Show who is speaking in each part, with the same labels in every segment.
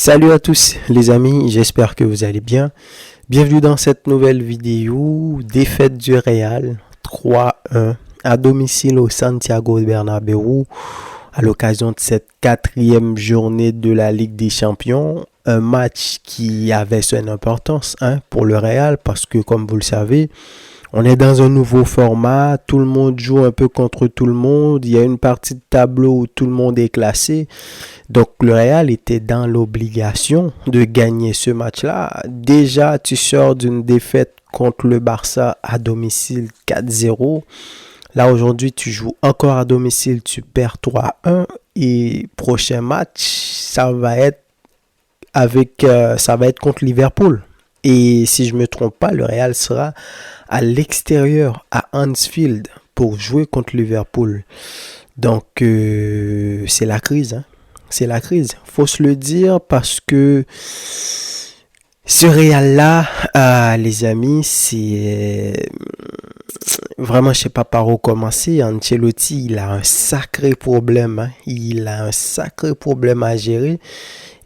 Speaker 1: Salut à tous les amis, j'espère que vous allez bien. Bienvenue dans cette nouvelle vidéo. Défaite du Real 3-1 à domicile au Santiago Bernabéu à l'occasion de cette quatrième journée de la Ligue des Champions. Un match qui avait son importance pour le Real parce que comme vous le savez, on est dans un nouveau format, tout le monde joue un peu contre tout le monde, il y a une partie de tableau où tout le monde est classé. Donc le Real était dans l'obligation de gagner ce match-là. Déjà, tu sors d'une défaite contre le Barça à domicile 4-0. Là aujourd'hui, tu joues encore à domicile, tu perds 3-1 et prochain match, ça va être contre Liverpool. Et si je ne me trompe pas, le Real sera à l'extérieur, à Anfield, pour jouer contre Liverpool. Donc, c'est la crise. C'est la crise. Faut se le dire parce que ce Real-là, les amis, c'est... Vraiment, je ne sais pas par où commencer. Ancelotti, il a un sacré problème. Il a un sacré problème à gérer.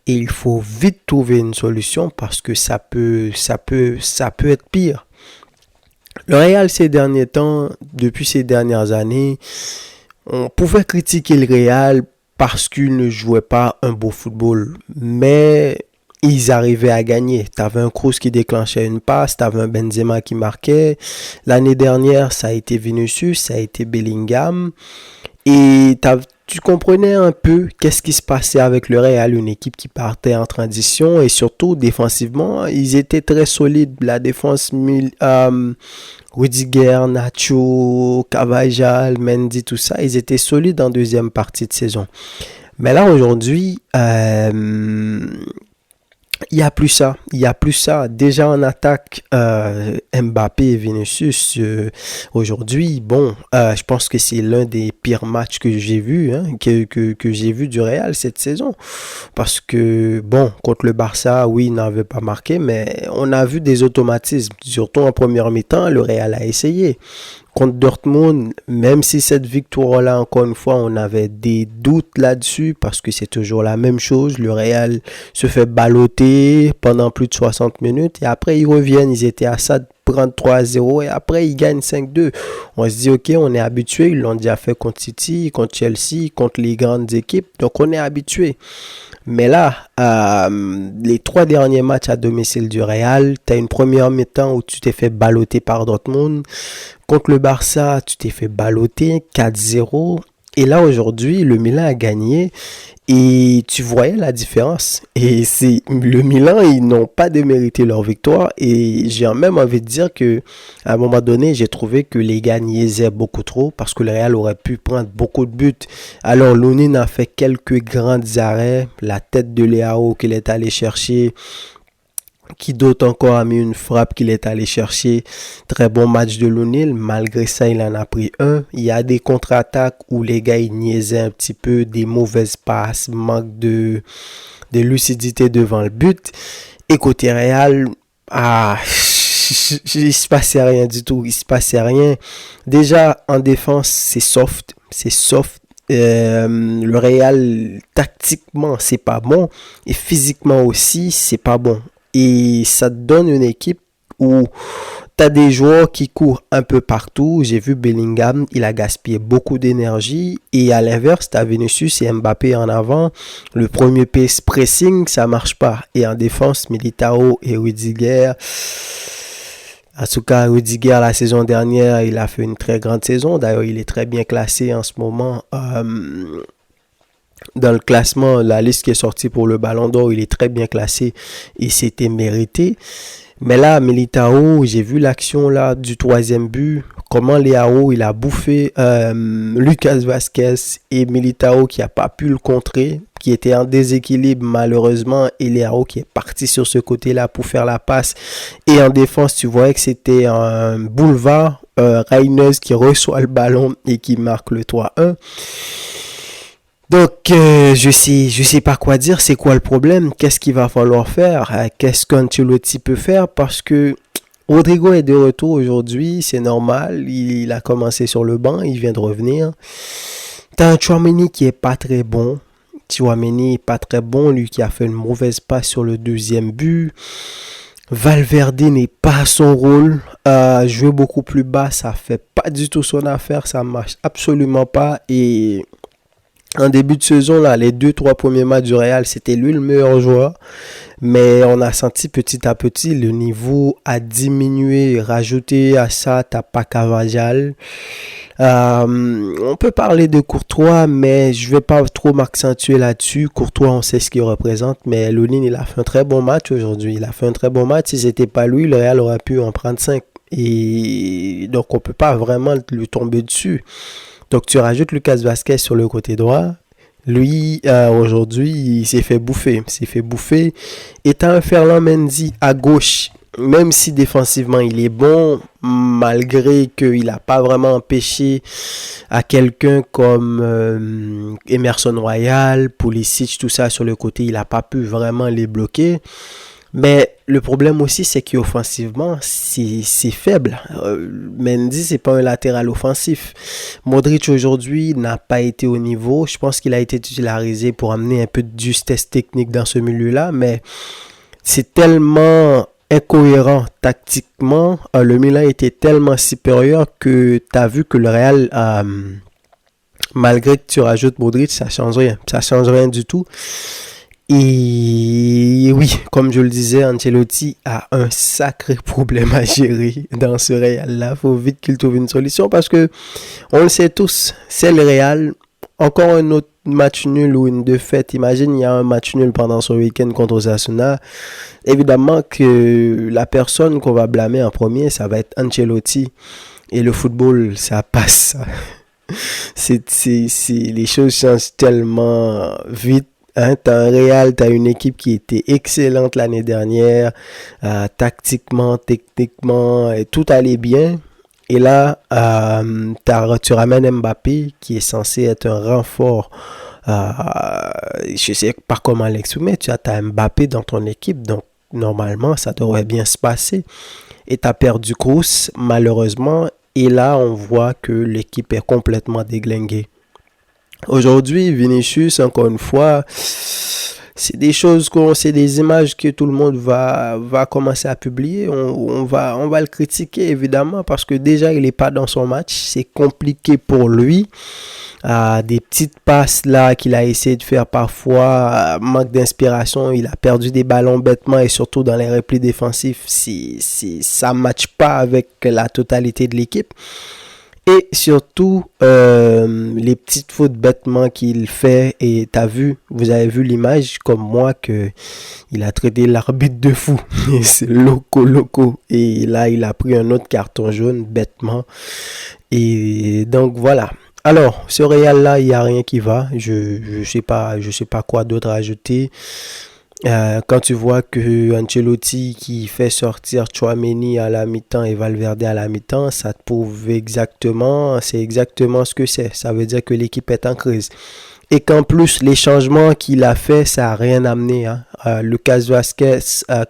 Speaker 1: Et il faut vite trouver une solution parce que ça peut être pire. Le Real, ces derniers temps, depuis ces dernières années, on pouvait critiquer le Real parce qu'il ne jouait pas un beau football. Mais ils arrivaient à gagner. Tu avais un Kroos qui déclenchait une passe, tu avais un Benzema qui marquait. L'année dernière, ça a été Vinicius, ça a été Bellingham. Et tu comprenais un peu qu'est-ce qui se passait avec le Real, une équipe qui partait en transition et surtout défensivement, ils étaient très solides. La défense, Rudiger, Nacho, Carvajal, Mendy, tout ça, ils étaient solides en deuxième partie de saison. Mais là aujourd'hui, il n'y a plus ça. Déjà en attaque, Mbappé et Vinicius, aujourd'hui, je pense que c'est l'un des pires matchs que j'ai vu, que j'ai vu du Real cette saison. Parce que, contre le Barça, oui, il n'avait pas marqué, mais on a vu des automatismes. Surtout en première mi-temps, le Real a essayé. Contre Dortmund, même si cette victoire-là, encore une fois, on avait des doutes là-dessus parce que c'est toujours la même chose. Le Real se fait balloter pendant plus de 60 minutes et après ils reviennent. Ils étaient à ça de prendre 3-0 et après ils gagnent 5-2. On se dit, ok, on est habitué. Ils l'ont déjà fait contre City, contre Chelsea, contre les grandes équipes. Donc on est habitué. Mais là, les 3 derniers matchs à domicile du Real, tu as une première mi-temps où tu t'es fait balloter par Dortmund. Contre le Barça, tu t'es fait balloter 4-0. Et là, aujourd'hui, le Milan a gagné. Et tu voyais la différence. Et c'est le Milan, ils n'ont pas démérité leur victoire. Et j'ai même envie de dire que à un moment donné, j'ai trouvé que les gars niaisaient beaucoup trop parce que le Real aurait pu prendre beaucoup de buts. Alors, Lunin a fait quelques grands arrêts. La tête de Leao qu'il est allé chercher. Qui d'autre encore a mis une frappe qu'il est allé chercher. Très bon match de Lounil. Malgré ça, il en a pris un. Il y a des contre-attaques où les gars ils niaisaient un petit peu, des mauvaises passes, manque de lucidité devant le but. Et côté Real, il se passait rien du tout. Il se passait rien. Déjà, en défense, c'est soft. Le Real, tactiquement, c'est pas bon. Et physiquement aussi, c'est pas bon. Et ça te donne une équipe où tu as des joueurs qui courent un peu partout. J'ai vu Bellingham, il a gaspillé beaucoup d'énergie. Et à l'inverse, tu as Vinicius et Mbappé en avant. Le premier pressing, ça marche pas. Et en défense, Militao et Rudiger. En tout cas, Rudiger, la saison dernière, il a fait une très grande saison. D'ailleurs, il est très bien classé en ce moment. Dans le classement, la liste qui est sortie pour le Ballon d'Or, il est très bien classé et c'était mérité. Mais là, Militao, j'ai vu l'action là du 3e but. Comment Leao, il a bouffé Lucas Vazquez et Militao qui n'a pas pu le contrer, qui était en déséquilibre malheureusement. Et Leao qui est parti sur ce côté-là pour faire la passe. Et en défense, tu voyais que c'était un boulevard. Reynolds qui reçoit le ballon et qui marque le 3-1. Donc, je sais pas quoi dire, c'est quoi le problème, qu'est-ce qu'il va falloir faire, qu'est-ce qu'Ancelotti peut faire, parce que Rodrigo est de retour aujourd'hui, c'est normal, il a commencé sur le banc, il vient de revenir. T'as un Tchouaméni qui est pas très bon, Tchouaméni pas très bon, lui qui a fait une mauvaise passe sur le deuxième but. Valverde n'est pas à son rôle. Jouer beaucoup plus bas, ça fait pas du tout son affaire, ça marche absolument pas. Et en début de saison, là, les 2-3 premiers matchs du Real, c'était lui le meilleur joueur. Mais on a senti petit à petit le niveau a diminué. Rajouter à ça, t'as pas Carvajal. On peut parler de Courtois, mais je vais pas trop m'accentuer là-dessus. Courtois, on sait ce qu'il représente, mais Lunin, il a fait un très bon match aujourd'hui. Il a fait un très bon match. Si c'était pas lui, le Real aurait pu en prendre 5. Et donc, on peut pas vraiment lui tomber dessus. Donc, tu rajoutes Lucas Vazquez sur le côté droit. Lui, aujourd'hui, il s'est fait bouffer. Il s'est fait bouffer. Et t'as un Ferland Mendy à gauche. Même si défensivement il est bon, malgré qu'il n'a pas vraiment empêché à quelqu'un comme Emerson Royal, Pulisic, tout ça sur le côté, il n'a pas pu vraiment les bloquer. Mais le problème aussi, c'est qu'offensivement, c'est faible. Mendy, c'est pas un latéral offensif. Modric, aujourd'hui, n'a pas été au niveau. Je pense qu'il a été titularisé pour amener un peu de justesse technique dans ce milieu-là, mais c'est tellement incohérent tactiquement. Le Milan était tellement supérieur que tu as vu que le Real, malgré que tu rajoutes Modric, ça change rien. Ça change rien du tout. Et oui, comme je le disais, Ancelotti a un sacré problème à gérer dans ce Real-là. Il faut vite qu'il trouve une solution parce que on le sait tous, c'est le Real. Encore un autre match nul ou une défaite. Imagine, il y a un match nul pendant ce week-end contre Osasuna. Évidemment que la personne qu'on va blâmer en premier, ça va être Ancelotti. Et le football, ça passe. Les choses changent tellement vite. Hein, t'as un Real, t'as une équipe qui était excellente l'année dernière, tactiquement, techniquement, et tout allait bien. Et là, tu ramènes Mbappé qui est censé être un renfort. Je sais pas comment l'exprimer. Tu as Mbappé dans ton équipe, donc normalement ça devrait bien se passer. Et tu as perdu Kroos, malheureusement. Et là, on voit que l'équipe est complètement déglinguée. Aujourd'hui, Vinicius, encore une fois, c'est des choses, c'est des images que tout le monde va commencer à publier. On va le critiquer évidemment parce que déjà il n'est pas dans son match. C'est compliqué pour lui. Des petites passes là qu'il a essayé de faire parfois, manque d'inspiration. Il a perdu des ballons bêtement et surtout dans les replis défensifs, ça ne matche pas avec la totalité de l'équipe. Et surtout, les petites fautes bêtement qu'il fait. Et vous avez vu l'image comme moi que il a traité l'arbitre de fou. C'est loco. Et là, il a pris un autre carton jaune bêtement. Et donc voilà. Alors, ce Real-là, il n'y a rien qui va. Je sais pas quoi d'autre ajouter. Quand tu vois que Ancelotti qui fait sortir Tchouaméni à la mi-temps et Valverde à la mi-temps, ça te prouve c'est exactement ce que c'est. Ça veut dire que l'équipe est en crise. Et qu'en plus, les changements qu'il a fait, ça n'a rien amené. Hein. Lucas Vazquez,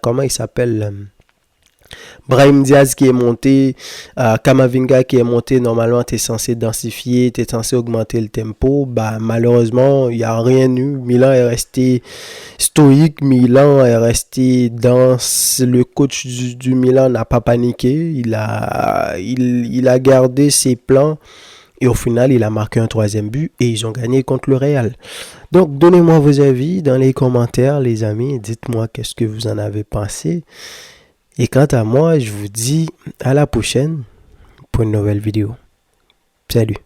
Speaker 1: comment il s'appelle Brahim Diaz qui est monté, Kamavinga qui est monté, normalement tu es censé densifier, tu es censé augmenter le tempo. Malheureusement, il n'y a rien eu. Milan est resté stoïque, Milan est resté dense. Le coach du Milan n'a pas paniqué, il a gardé ses plans. Et au final, il a marqué un 3e but et ils ont gagné contre le Real. Donc, donnez-moi vos avis dans les commentaires, les amis. Dites-moi qu'est-ce que vous en avez pensé. Et quant à moi, je vous dis à la prochaine pour une nouvelle vidéo. Salut!